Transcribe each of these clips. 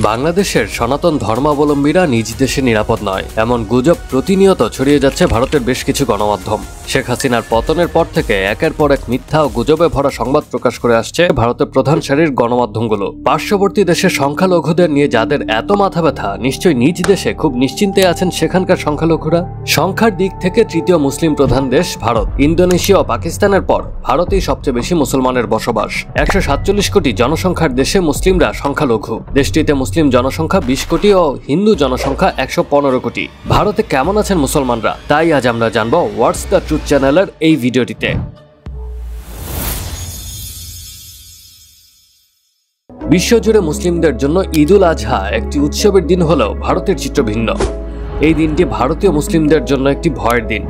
বাংলাদেশের সনাতন ধর্মাবলম্বীরা নিজ দেশে নিরাপদ নয় এমন গুজব প্রতিনিয়ত ছড়িয়ে যাচ্ছে ভারতের বেশ কিছু গণমাধ্যম। শেখ হাসিনার পতনের পর থেকে একের পর এক মিথ্যা ও গুজবে ভরা সংবাদ প্রকাশ করে আসছে ভারতের প্রধান সারির গণমাধ্যমগুলো। পার্শ্ববর্তী দেশের সংখ্যালঘুদের নিয়ে যাদের এত মাথা ব্যথা, নিশ্চয়ই নিজ দেশে খুব নিশ্চিন্তে আছেন সেখানকার সংখ্যালঘুরা। সংখ্যার দিক থেকে তৃতীয় মুসলিম প্রধান দেশ ভারত। ইন্দোনেশিয়া ও পাকিস্তানের পর ভারতেই সবচেয়ে বেশি মুসলমানের বসবাস। 147 কোটি জনসংখ্যার দেশে মুসলিমরা সংখ্যালঘু। দেশটিতে মুসলিম জনসংখ্যা 20 কোটি ও হিন্দু জনসংখ্যা 115 কোটি। ভারতে কেমন আছেন মুসলমানরা, তাই আজ আমরা জানবো হোয়াটস দ্য ট্রুথ চ্যানেলের এই ভিডিওটিতে। বিশ্বজুড়ে মুসলিমদের জন্য ঈদ উল আজহা একটি উৎসবের দিন হলেও ভারতের চিত্র ভিন্ন। এই দিনটি ভারতীয় মুসলিমদের জন্য একটি ভয়ের দিন,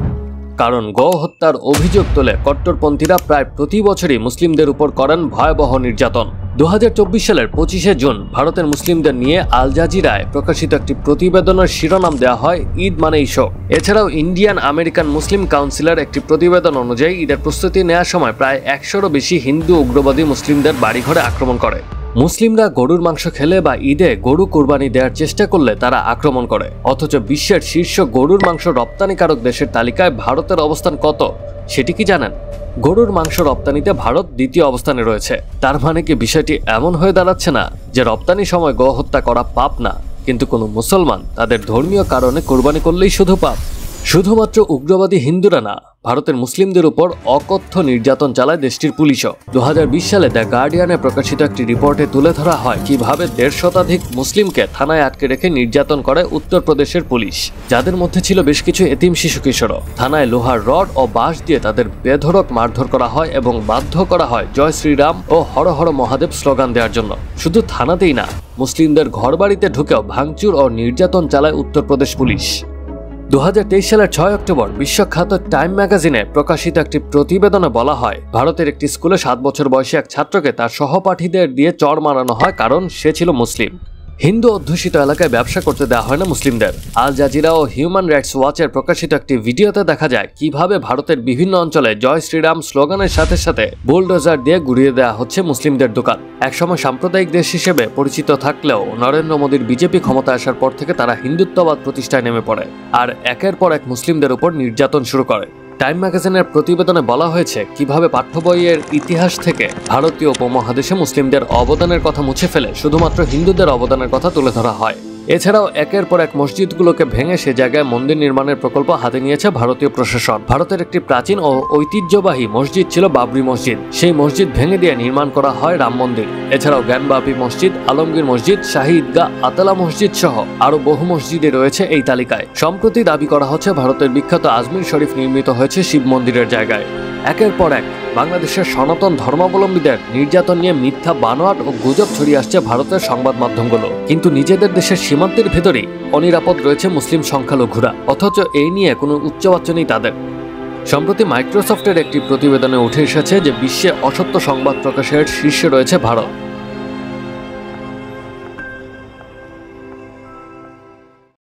কারণ গো হত্যার অভিযোগ তোলে কট্টরপন্থীরা প্রায় প্রতি বছরই মুসলিমদের উপর করেন ভয়াবহ নির্যাতন। 2024 সালের 25শে জুন ভারতের মুসলিমদের নিয়ে আল জাজিরায় প্রকাশিত একটি প্রতিবেদনের শিরোনাম দেওয়া হয় ঈদ মানেই শোক। এছাড়াও ইন্ডিয়ান আমেরিকান মুসলিম কাউন্সিলের একটি প্রতিবেদন অনুযায়ী ঈদের প্রস্তুতি নেওয়ার সময় প্রায় 100-এরও বেশি হিন্দু উগ্রবাদী মুসলিমদের বাড়িঘরে আক্রমণ করে। মুসলিমরা গরুর মাংস খেলে বা ঈদে গরু কোরবানি দেওয়ার চেষ্টা করলে তারা আক্রমণ করে। অথচ বিশ্বের শীর্ষ গরুর মাংস রপ্তানিকারক দেশের তালিকায় ভারতের অবস্থান কত সেটি কি জানেন? গরুর মাংস রপ্তানিতে ভারত দ্বিতীয় অবস্থানে রয়েছে। তার মানে কি বিষয়টি এমন হয়ে দাঁড়াচ্ছে না যে রপ্তানির সময় গো হত্যা করা পাপ না, কিন্তু কোনো মুসলমান তাদের ধর্মীয় কারণে কোরবানি করলেই শুধু পাপ? শুধুমাত্র উগ্রবাদী হিন্দুরা না, ভারতের মুসলিমদের উপর অকথ্য নির্যাতন চালায় দেশটির পুলিশও। 2020 সালে দ্য গার্ডিয়ানে প্রকাশিত একটি রিপোর্টে তুলে ধরা হয় কিভাবে 150 শতাধিক মুসলিমকে থানায় আটকে রেখে নির্যাতন করে উত্তরপ্রদেশের পুলিশ, যাদের মধ্যে ছিল বেশ কিছু এতিম শিশু কিশোরও। থানায় লোহার রড ও বাঁশ দিয়ে তাদের বেধড়ক মারধর করা হয় এবং বাধ্য করা হয় জয় শ্রীরাম ও হর হর মহাদেব স্লোগান দেওয়ার জন্য। শুধু থানাতেই না, মুসলিমদের ঘরবাড়িতে ঢুকেও ভাঙচুর ও নির্যাতন চালায় উত্তরপ্রদেশ পুলিশ। 2023 সালের 6 অক্টোবর বিশ্বখ্যাত টাইম ম্যাগাজিনে প্রকাশিত একটি প্রতিবেদনে বলা হয়, ভারতের একটি স্কুলে 7 বছর বয়সী এক ছাত্রকে তার সহপাঠীদের দিয়ে চড় মারানো হয় কারণ সে ছিল মুসলিম। হিন্দু অধ্যুষিত এলাকায় ব্যবসা করতে দেওয়া হয় না মুসলিমদের। আল জাজিরা ও হিউম্যান রাইটস ওয়াচের প্রকাশিত একটি ভিডিওতে দেখা যায় কিভাবে ভারতের বিভিন্ন অঞ্চলে জয় শ্রীরাম স্লোগানের সাথে সাথে বুলডোজার দিয়ে গুড়িয়ে দেওয়া হচ্ছে মুসলিমদের দোকান। একসময় সাম্প্রদায়িক দেশ হিসেবে পরিচিত থাকলেও নরেন্দ্র মোদীর বিজেপি ক্ষমতা আসার পর থেকে তারা হিন্দুত্ববাদ প্রতিষ্ঠায় নেমে পড়ে আর একের পর এক মুসলিমদের উপর নির্যাতন শুরু করে। টাইম ম্যাগাজিনের প্রতিবেদনে বলা হয়েছে কিভাবে পাঠ্য বইয়ের ইতিহাস থেকে ভারতীয় উপমহাদেশে মুসলিমদের অবদানের কথা মুছে ফেলে শুধুমাত্র হিন্দুদের অবদানের কথা তুলে ধরা হয়। এছাড়াও একের পর এক মসজিদগুলোকে ভেঙে সে জায়গায় মন্দির নির্মাণের প্রকল্প হাতে নিয়েছে ভারতীয় প্রশাসন। ভারতের একটি প্রাচীন ও ঐতিহ্যবাহী মসজিদ ছিল বাবরি মসজিদ, সেই মসজিদ ভেঙে দিয়ে নির্মাণ করা হয় রাম মন্দির। এছাড়াও জ্ঞানবাপী মসজিদ, আলমগীর মসজিদ, শাহী ঈদগাহ, আতলা মসজিদ সহ আরো বহু মসজিদে রয়েছে এই তালিকায়। সম্প্রতি দাবি করা হচ্ছে ভারতের বিখ্যাত আজমির শরীফ নির্মিত হয়েছে শিব মন্দিরের জায়গায়। একের পর এক বাংলাদেশের সনাতন ধর্মাবলম্বীদের নির্যাতন নিয়ে মিথ্যা বানোয়াট ও গুজব ছড়িয়ে আসছে ভারতের সংবাদ মাধ্যমগুলো, কিন্তু নিজেদের দেশের সীমান্তের ভেতরেই অনিরাপদ রয়েছে মুসলিম সংখ্যালঘুরা, অথচ এই নিয়ে কোনো উচ্চবাচ্য নেই তাদের। সম্প্রতি মাইক্রোসফটের একটি প্রতিবেদনে উঠে এসেছে যে বিশ্বে অসত্য সংবাদ প্রকাশের শীর্ষে রয়েছে ভারত।